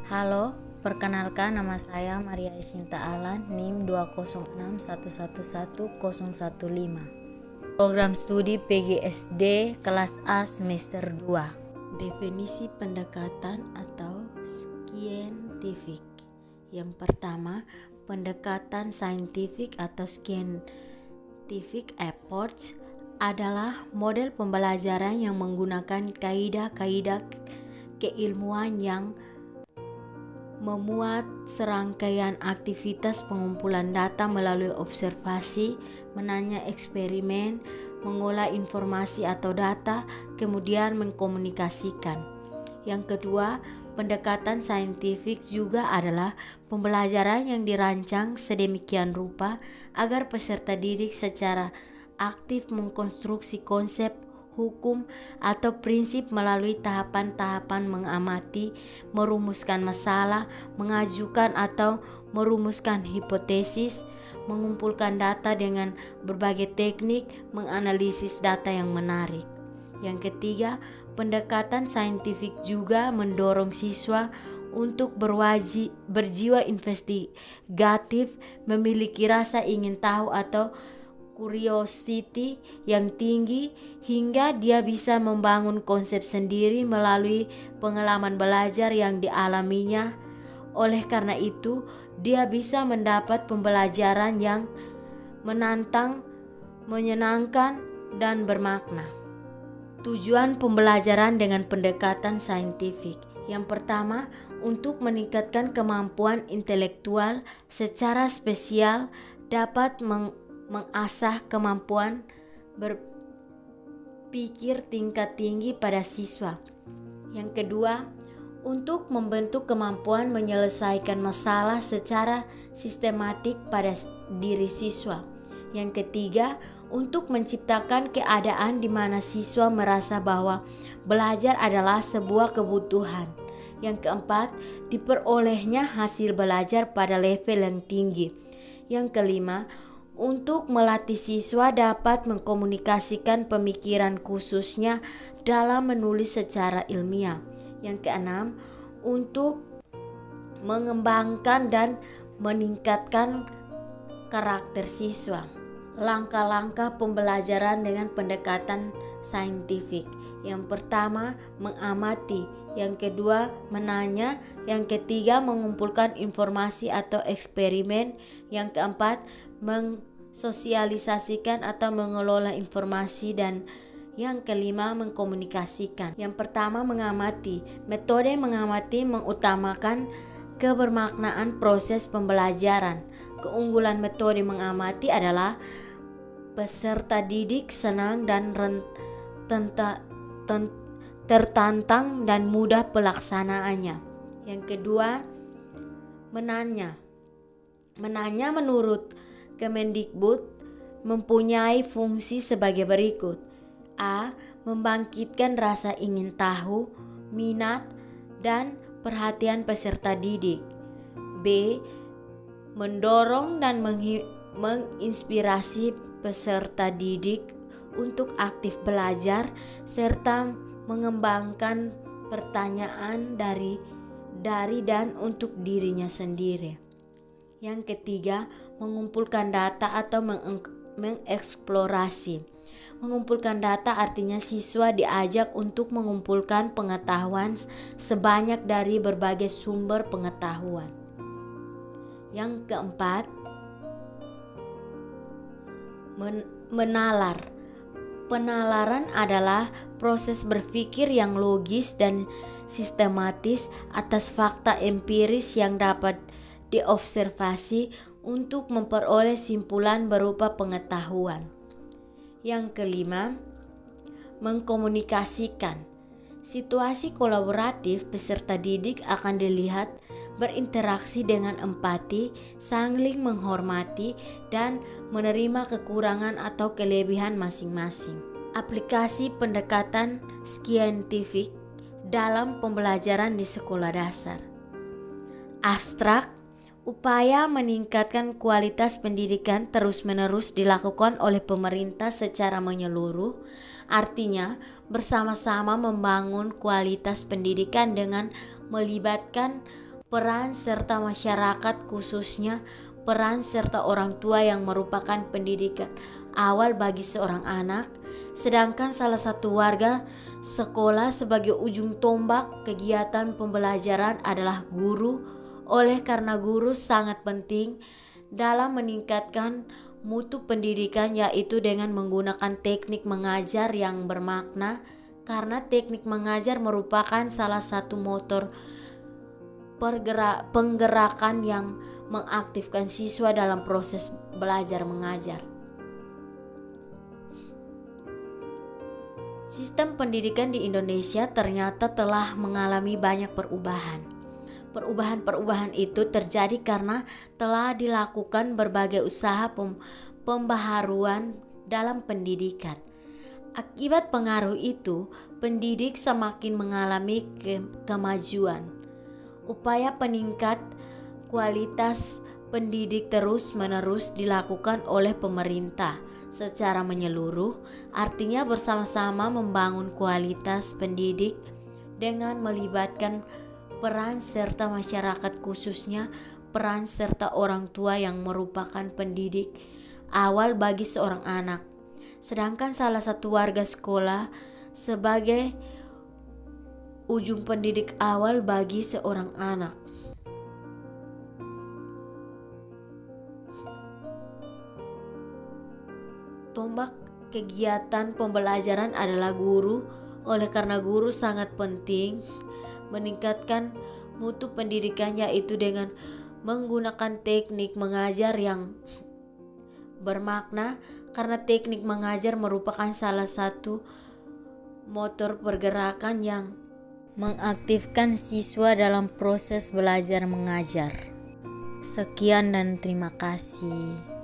Halo, perkenalkan nama saya Maria Isinta Alan, NIM 206111015. Program studi PGSD kelas A semester 2. Definisi pendekatan atau scientific. Yang pertama, pendekatan scientific atau scientific approach adalah model pembelajaran yang menggunakan kaidah-kaidah keilmuan yang memuat serangkaian aktivitas pengumpulan data melalui observasi, menanya eksperimen, mengolah informasi atau data, kemudian mengkomunikasikan. Yang kedua, pendekatan saintifik juga adalah pembelajaran yang dirancang sedemikian rupa agar peserta didik secara aktif mengkonstruksi konsep, hukum, atau prinsip melalui tahapan-tahapan mengamati, merumuskan masalah, mengajukan atau merumuskan hipotesis, mengumpulkan data dengan berbagai teknik, menganalisis data yang menarik. Yang ketiga, pendekatan saintifik juga mendorong siswa untuk berjiwa investigatif, memiliki rasa ingin tahu atau curiosity yang tinggi hingga dia bisa membangun konsep sendiri melalui pengalaman belajar yang dialaminya. Oleh karena itu, dia bisa mendapat pembelajaran yang menantang, menyenangkan, dan bermakna. Tujuan pembelajaran dengan pendekatan saintifik. Yang pertama, untuk meningkatkan kemampuan intelektual secara spesial dapat mengasah kemampuan berpikir tingkat tinggi pada siswa. Yang kedua, untuk membentuk kemampuan menyelesaikan masalah secara sistematik pada diri siswa. Yang ketiga, untuk menciptakan keadaan di mana siswa merasa bahwa belajar adalah sebuah kebutuhan. Yang keempat, diperolehnya hasil belajar pada level yang tinggi. Yang kelima, untuk melatih siswa dapat mengkomunikasikan pemikiran khususnya dalam menulis secara ilmiah. Yang keenam, untuk mengembangkan dan meningkatkan karakter siswa. Langkah-langkah pembelajaran dengan pendekatan saintifik. Yang pertama, mengamati. Yang kedua, menanya. Yang ketiga, mengumpulkan informasi atau eksperimen. Yang keempat, mensosialisasikan atau mengelola informasi, dan yang kelima, mengkomunikasikan. Yang pertama, mengamati. Metode mengamati mengutamakan kebermaknaan proses pembelajaran. Keunggulan metode mengamati adalah peserta didik senang dan tertantang dan mudah pelaksanaannya. Yang kedua, menanya. Menanya menurut Kemendikbud mempunyai fungsi sebagai berikut. A. Membangkitkan rasa ingin tahu, minat, dan perhatian peserta didik. B. Mendorong dan menginspirasi peserta didik untuk aktif belajar serta mengembangkan pertanyaan dari dan untuk dirinya sendiri. Yang ketiga, mengumpulkan data atau mengeksplorasi. Mengumpulkan data artinya siswa diajak untuk mengumpulkan pengetahuan sebanyak dari berbagai sumber pengetahuan. Yang keempat, menalar. Penalaran adalah proses berpikir yang logis dan sistematis atas fakta empiris yang dapat diobservasi untuk memperoleh simpulan berupa pengetahuan. Yang kelima, mengkomunikasikan. Situasi kolaboratif peserta didik akan dilihat berinteraksi dengan empati, saling menghormati, dan menerima kekurangan atau kelebihan masing-masing. Aplikasi pendekatan saintifik dalam pembelajaran di sekolah dasar. Abstrak. Upaya meningkatkan kualitas pendidikan terus-menerus dilakukan oleh pemerintah secara menyeluruh, artinya bersama-sama membangun kualitas pendidikan dengan melibatkan peran serta masyarakat, khususnya peran serta orang tua yang merupakan pendidikan awal bagi seorang anak, sedangkan salah satu warga sekolah sebagai ujung tombak kegiatan pembelajaran adalah guru, oleh karena guru sangat penting dalam meningkatkan mutu pendidikan, yaitu dengan menggunakan teknik mengajar yang bermakna, karena teknik mengajar merupakan salah satu motor penggerakan yang mengaktifkan siswa dalam proses belajar mengajar. Sistem pendidikan di Indonesia ternyata telah mengalami banyak perubahan. Perubahan itu terjadi karena telah dilakukan berbagai usaha pembaharuan dalam pendidikan. Akibat pengaruh itu, pendidik semakin mengalami kemajuan. Upaya peningkat kualitas pendidik terus-menerus dilakukan oleh pemerintah secara menyeluruh, artinya bersama-sama membangun kualitas pendidik dengan melibatkan peran serta masyarakat, khususnya peran serta orang tua yang merupakan pendidik awal bagi seorang anak. Sedangkan salah satu warga sekolah sebagai ujung pendidik awal bagi seorang anak. Tombak kegiatan pembelajaran adalah guru, oleh karena guru sangat penting meningkatkan mutu pendidikan, yaitu dengan menggunakan teknik mengajar yang bermakna, karena teknik mengajar merupakan salah satu motor pergerakan yang mengaktifkan siswa dalam proses belajar mengajar. Sekian dan terima kasih.